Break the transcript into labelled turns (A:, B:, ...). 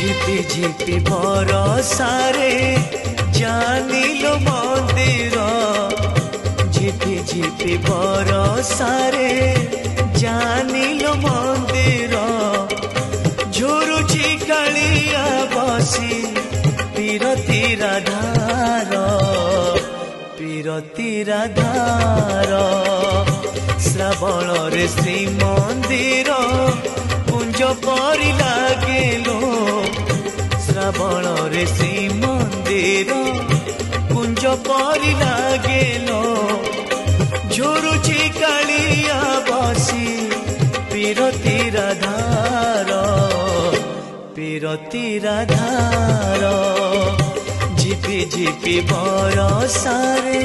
A: ঝিপি ঝিপি বরষারে জানিলো মন্দির ঝিপি ঝিপি বরষারে জানিলো মন্দির ঝুরুছি কাଳିଆ বসি পিরতি রাধার পিরতি রাধার শ্রাবণরে শ্রীমন্দির কুঞ্জ পরি লাগিলো শ্রাবণরে শ্রীমন্দির কুঞ্জ পরি লাগিলো ঝুরুছি কাଳିଆ বসি পিরতি রাধার পিরতি রাধার ঝিপি ঝিপি বরষারে।